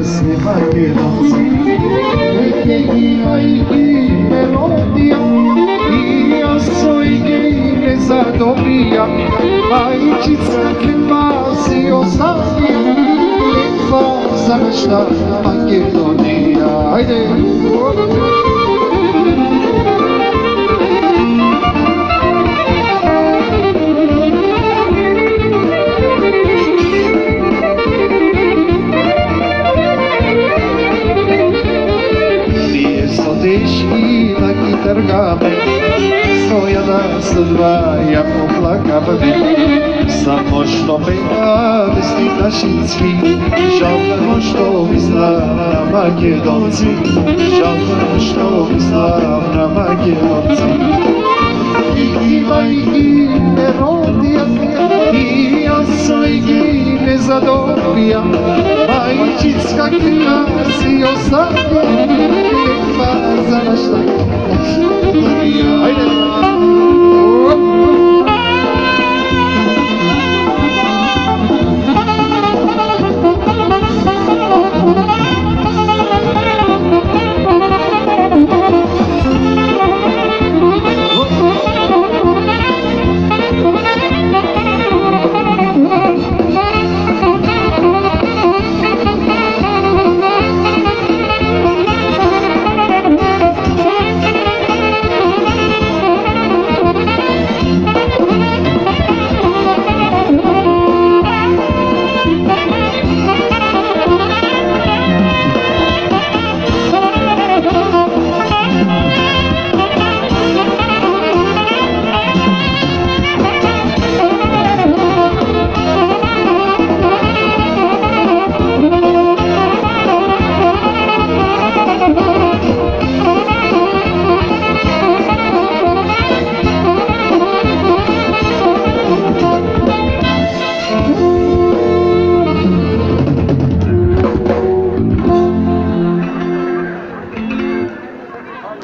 se makedonci. Nekima i melodija, i ja svoj gej ne zadobijam. Majčica klipa si ostavija, klipa za našta Makedonija. Ajde! Teški na kitargame, stojana sa dvaja oplakavami. Samo što peva vesnik našinski, žalimo što mi slav na Makedonci, žalimo što mi slav na Makedonci. Ima i melodija, i ja svoj gej ne zadobijam, majčicka kina si ostavljam, lijepa za našta Makedonija. Ajde!